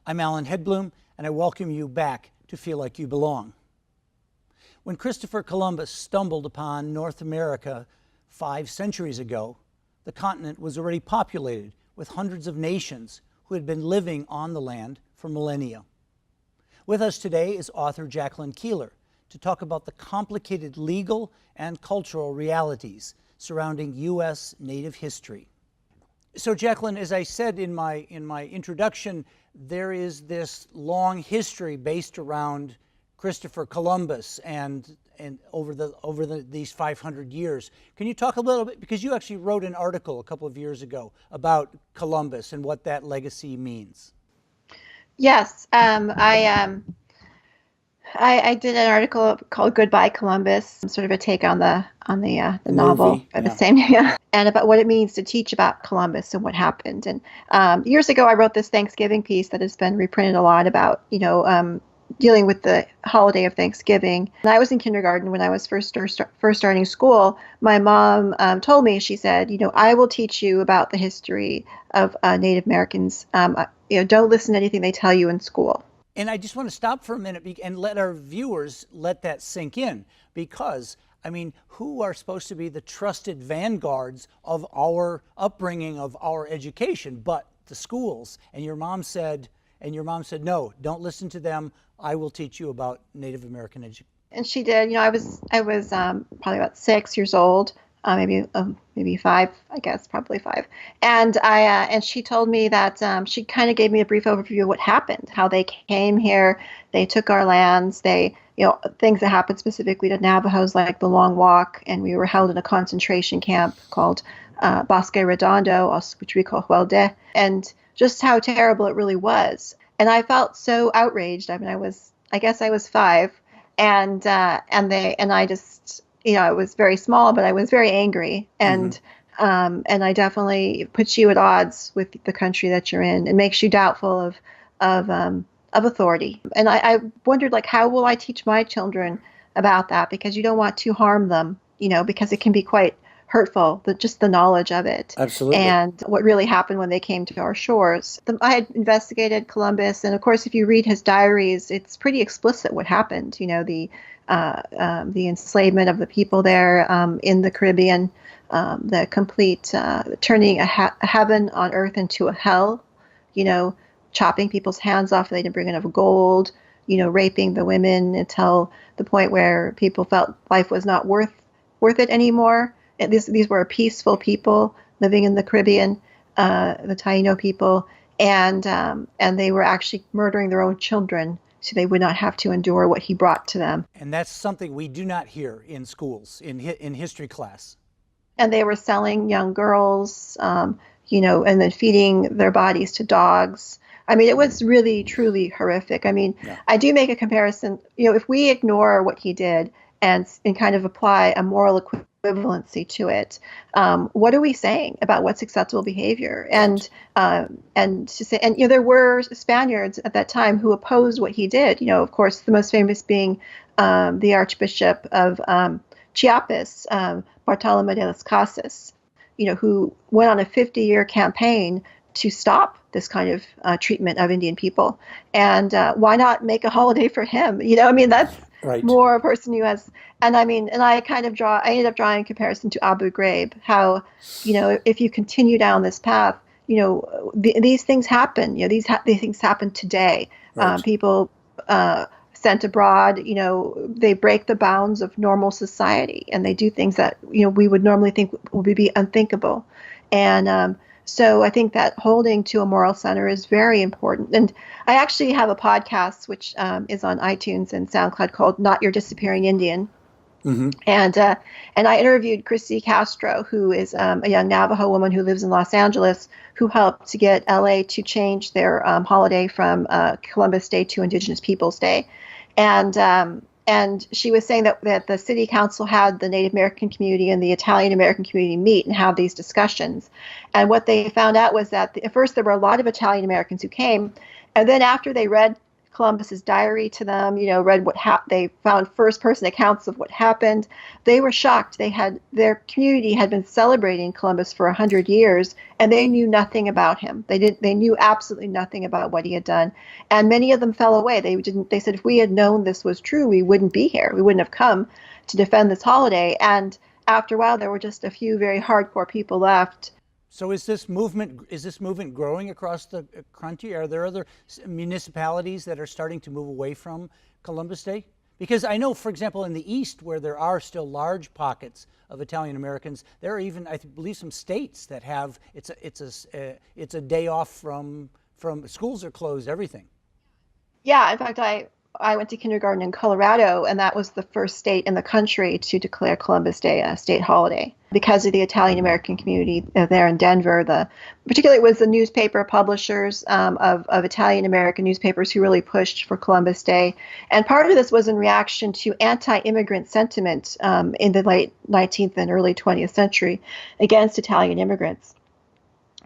I'm Alan Hedblum, and I welcome you back to Feel Like You Belong. When Christopher Columbus stumbled upon North America 5 centuries ago, the continent was already populated with hundreds of nations who had been living on the land for millennia. With us today is author Jacqueline Keeler to talk about the complicated legal and cultural realities surrounding U.S. Native history. So Jacqueline, as I said in my introduction, there is this long history based around Christopher Columbus and over these 500 years. Can you talk a little bit, because you actually wrote an article a couple of years ago about Columbus and what that legacy means? Yes, I did an article called "Goodbye Columbus," sort of a take on the novel by the same name, and about what it means to teach about Columbus and what happened. And years ago, I wrote this Thanksgiving piece that has been reprinted a lot about dealing with the holiday of Thanksgiving. And I was in kindergarten when I was first starting school. My mom told me, she said, I will teach you about the history of Native Americans. Don't listen to anything they tell you in school. And I just want to stop for a minute and let our viewers let that sink in, because, I mean, who are supposed to be the trusted vanguards of our upbringing, of our education, but the schools? And your mom said, no, don't listen to them. I will teach you about Native American education. And she did. I was probably about 6 years old, maybe 5, I guess, probably 5. And she told me that she kind of gave me a brief overview of what happened, how they came here, they took our lands, things that happened specifically to Navajos, like the Long Walk, and we were held in a concentration camp called Bosque Redondo, which we call Huelde, and just how terrible it really was. And I felt so outraged. I mean, I guess I was 5, and I just, I was very small, but I was very angry, and I definitely puts you at odds with the country that you're in. It makes you doubtful of authority. And I wondered, how will I teach my children about that? Because you don't want to harm them, because it can be quite hurtful, just the knowledge of it. Absolutely. And what really happened when they came to our shores. I had investigated Columbus, and of course, if you read his diaries, it's pretty explicit what happened. The enslavement of the people there in the Caribbean, the complete turning a heaven on earth into a hell, chopping people's hands off if they didn't bring enough gold, raping the women until the point where people felt life was not worth it anymore. These were peaceful people living in the Caribbean, the Taino people, and they were actually murdering their own children so they would not have to endure what he brought to them. And that's something we do not hear in schools, in history class. And they were selling young girls, and then feeding their bodies to dogs. I mean, it was really, truly horrific. I mean, I do make a comparison. If we ignore what he did and kind of apply a moral equivalency to it, what are we saying about what's acceptable behavior? And there were Spaniards at that time who opposed what he did. Of course, the most famous being the Archbishop of Chiapas, Bartolomé de las Casas, who went on a 50-year campaign to stop this kind of treatment of Indian people. And why not make a holiday for him? That's right. More a person who has, and I ended up drawing a comparison to Abu Ghraib, how, if you continue down this path, these things happen, these things happen today. Right. People sent abroad, they break the bounds of normal society, and they do things that, we would normally think would be unthinkable. And so I think that holding to a moral center is very important. And I actually have a podcast, which is on iTunes and SoundCloud, called Not Your Disappearing Indian. Mm-hmm. And I interviewed Chrissy Castro, who is a young Navajo woman who lives in Los Angeles, who helped to get LA to change their holiday from Columbus Day to Indigenous Peoples Day. And she was saying that the city council had the Native American community and the Italian American community meet and have these discussions. And what they found out was that at first there were a lot of Italian Americans who came, and then after they read Columbus's diary to them, read they found first-person accounts of what happened. They were shocked. Their community had been celebrating Columbus for 100 years, and they knew nothing about him. They knew absolutely nothing about what he had done, and many of them fell away. They said, if we had known this was true, we wouldn't be here. We wouldn't have come to defend this holiday. And after a while, there were just a few very hardcore people left. So is this movement growing across the country? Are there other municipalities that are starting to move away from Columbus Day? Because I know, for example, in the East, where there are still large pockets of Italian Americans, there are even, I believe, some states that have it's a day off from schools are closed, everything. Yeah, in fact, I went to kindergarten in Colorado, and that was the first state in the country to declare Columbus Day a state holiday because of the Italian American community there in Denver. Particularly it was the newspaper publishers of Italian American newspapers who really pushed for Columbus Day. And part of this was in reaction to anti-immigrant sentiment in the late 19th and early 20th century against Italian immigrants.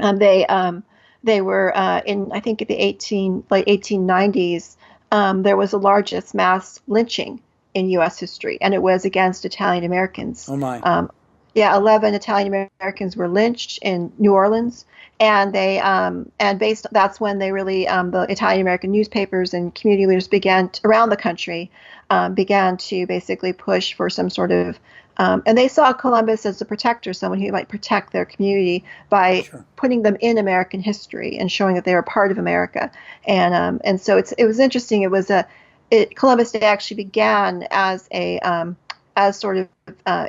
They were in, I think, the late 1890s. There was the largest mass lynching in U.S. history, and it was against Italian Americans. Oh my! 11 Italian Americans were lynched in New Orleans, and that's when they really the Italian American newspapers and community leaders around the country began to basically push for some sort of and they saw Columbus as a protector, someone who might protect their community by putting them in American history and showing that they were part of America. And so it was interesting. Columbus Day actually began as sort of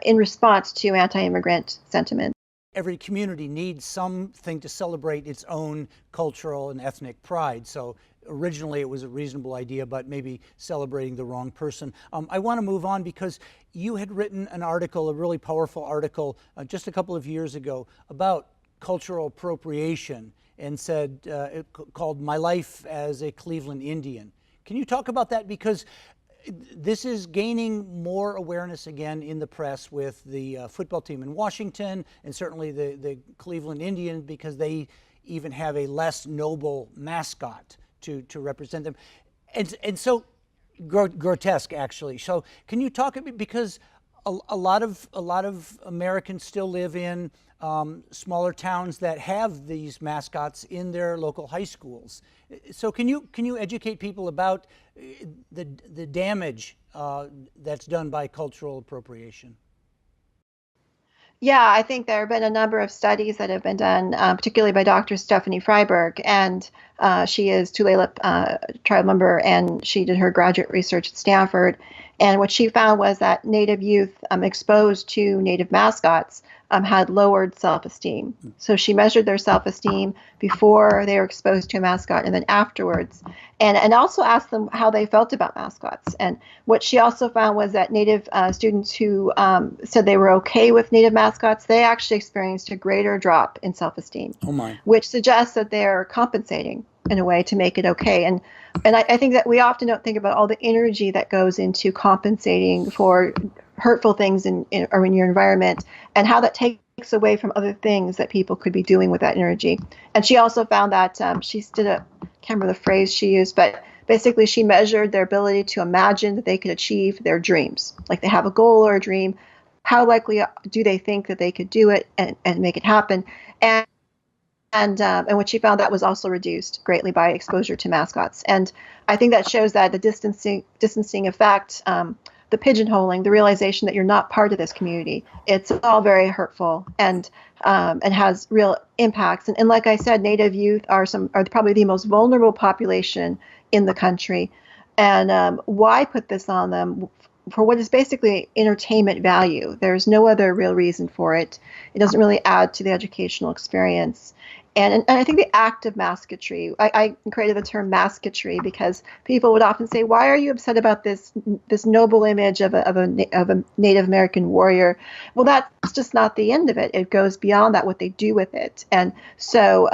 in response to anti-immigrant sentiment. Every community needs something to celebrate its own cultural and ethnic pride. So originally it was a reasonable idea, but maybe celebrating the wrong person. I want to move on because you had written an article, a really powerful article, just a couple of years ago about cultural appropriation and called "My Life as a Cleveland Indian." Can you talk about that? Because this is gaining more awareness again in the press with the football team in Washington, and certainly the Cleveland Indians, because they even have a less noble mascot to represent them, and so grotesque actually. So can you talk a bit, because a lot of Americans still live in smaller towns that have these mascots in their local high schools. So can you educate people about the damage that's done by cultural appropriation? Yeah, I think there have been a number of studies that have been done, particularly by Dr. Stephanie Freiberg, and she is Tulalip tribe member, and she did her graduate research at Stanford. And what she found was that Native youth exposed to Native mascots had lowered self-esteem. So she measured their self-esteem before they were exposed to a mascot and then afterwards, and also asked them how they felt about mascots. And what she also found was that Native students who said they were okay with Native mascots, they actually experienced a greater drop in self-esteem, which suggests that they're compensating in a way to make it okay. And I think that we often don't think about all the energy that goes into compensating for hurtful things in your environment, and how that takes away from other things that people could be doing with that energy. And she also found that can't remember the phrase she used, but basically she measured their ability to imagine that they could achieve their dreams. Like they have a goal or a dream, how likely do they think that they could do it and make it happen? And what she found, that was also reduced greatly by exposure to mascots. And I think that shows that the distancing effect, the pigeonholing, the realization that you're not part of this community, it's all very hurtful and has real impacts. And like I said, Native youth are probably the most vulnerable population in the country. And why put this on them? For what is basically entertainment value. There's no other real reason for it. It doesn't really add to the educational experience. And I think the act of mascotry, I created the term mascotry because people would often say, why are you upset about this noble image of a Native American warrior? Well, that's just not the end of it. It goes beyond that, what they do with it. And so,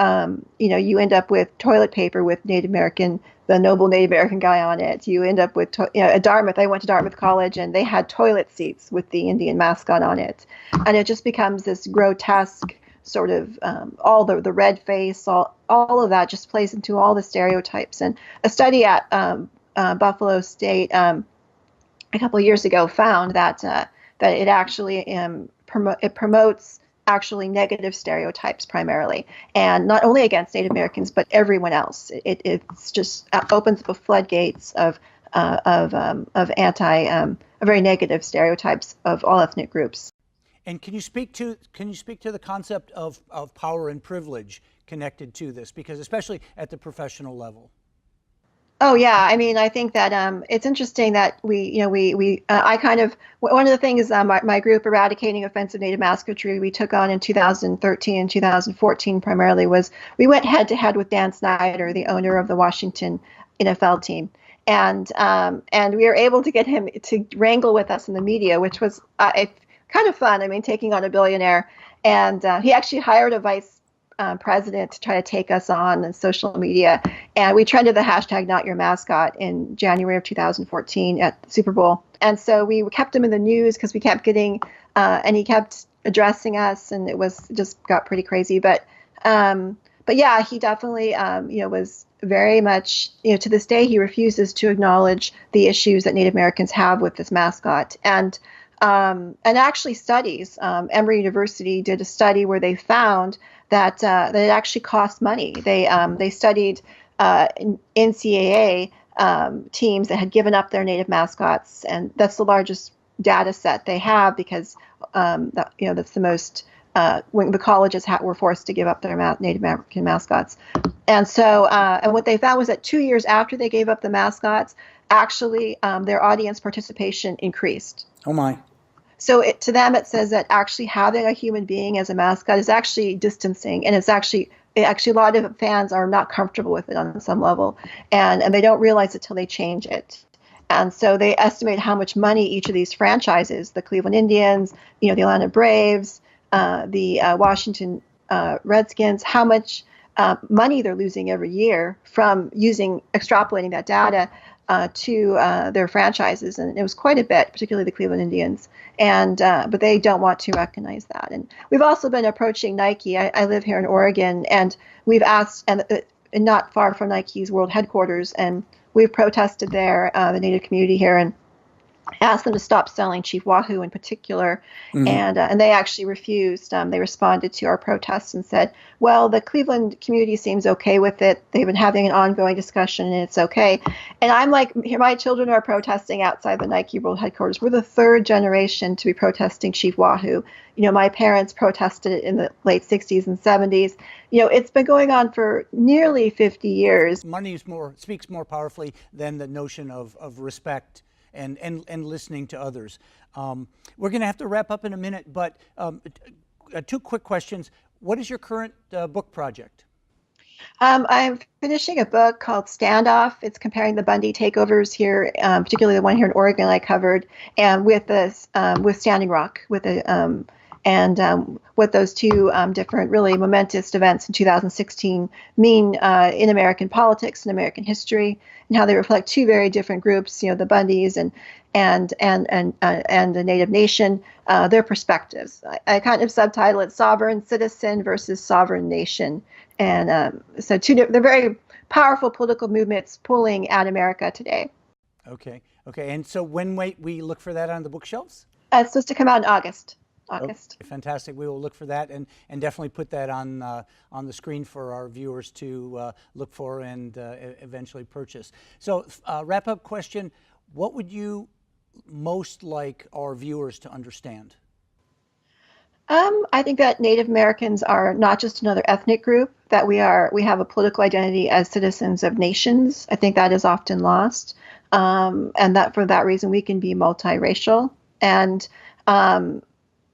you end up with toilet paper with the noble Native American guy on it. You end up with, at Dartmouth, I went to Dartmouth College, and they had toilet seats with the Indian mascot on it. And it just becomes this grotesque sort of all the red face, all of that just plays into all the stereotypes. And a study at Buffalo State a couple of years ago found that it actually it promotes actually negative stereotypes primarily, and not only against Native Americans but everyone else. It's just opens up the floodgates of very negative stereotypes of all ethnic groups. And can you speak to the concept of power and privilege connected to this, because especially at the professional level? Oh yeah, I mean, I think that it's interesting that I kind of, one of the things my group Eradicating Offensive Native Masqueradry we took on in 2013 and 2014 primarily was we went head to head with Dan Snyder, the owner of the Washington NFL team, and we were able to get him to wrangle with us in the media, which was kind of fun. I mean, taking on a billionaire, and he actually hired a vice president to try to take us on social media. And we trended the hashtag Not Your Mascot in January of 2014 at the Super Bowl. And so we kept him in the news because we kept getting, and he kept addressing us, and it just got pretty crazy. But yeah, he definitely, was very much, to this day, he refuses to acknowledge the issues that Native Americans have with this mascot. And actually studies, Emory University did a study where they found that it actually costs money. They studied NCAA teams that had given up their native mascots, and that's the largest data set they have because that's the most when the colleges were forced to give up their Native American mascots. And so and what they found was that 2 years after they gave up the mascots, actually their audience participation increased. Oh my. So to them, it says that actually having a human being as a mascot is actually distancing, and it's actually a lot of fans are not comfortable with it on some level, and they don't realize it till they change it. And so they estimate how much money each of these franchises, the Cleveland Indians, the Atlanta Braves, the Washington Redskins, how much money they're losing every year from extrapolating that data to their franchises, and it was quite a bit, particularly the Cleveland Indians. And but they don't want to recognize that. And we've also been approaching Nike. I live here in Oregon, and we've asked, and not far from Nike's world headquarters, and we've protested there, the Native community here, and asked them to stop selling Chief Wahoo in particular, and they actually refused. They responded to our protests and said, well, the Cleveland community seems okay with it. They've been having an ongoing discussion, and it's okay. And I'm like, here, my children are protesting outside the Nike World Headquarters. We're the third generation to be protesting Chief Wahoo. My parents protested it in the late 60s and 70s. It's been going on for nearly 50 years. Money speaks more powerfully than the notion of respect and listening to others. We're going to have to wrap up in a minute, but two quick questions. What is your current book project? I'm finishing a book called Standoff. It's comparing the Bundy takeovers here, particularly the one here in Oregon I covered, and with Standing Rock, what those two different, really momentous events in 2016 mean in American politics and American history, and how they reflect two very different groups, the Bundys and the Native Nation, their perspectives. I kind of subtitle it "Sovereign Citizen versus Sovereign Nation," and so they're very powerful political movements pulling at America today. Okay. And so when we look for that on the bookshelves? It's supposed to come out in August. Okay, fantastic. We will look for that and definitely put that on the screen for our viewers to look for and eventually purchase. So wrap-up question, what would you most like our viewers to understand? I think that Native Americans are not just another ethnic group, that we have a political identity as citizens of nations. I think that is often lost, and that for that reason we can be multiracial and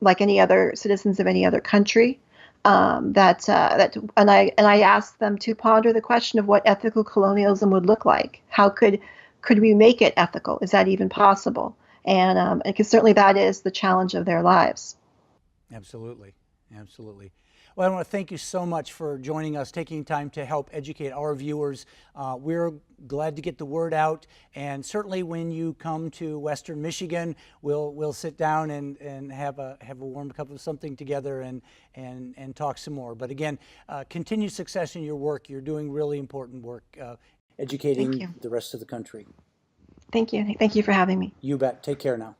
like any other citizens of any other country. And I asked them to ponder the question of what ethical colonialism would look like. How could we make it ethical? Is that even possible? And because certainly that is the challenge of their lives. Absolutely. Well, I want to thank you so much for joining us, taking time to help educate our viewers. We're glad to get the word out, and certainly when you come to Western Michigan, we'll sit down and have a warm cup of something together and talk some more. But again, continued success in your work. You're doing really important work, educating the rest of the country. Thank you. Thank you for having me. You bet. Take care now.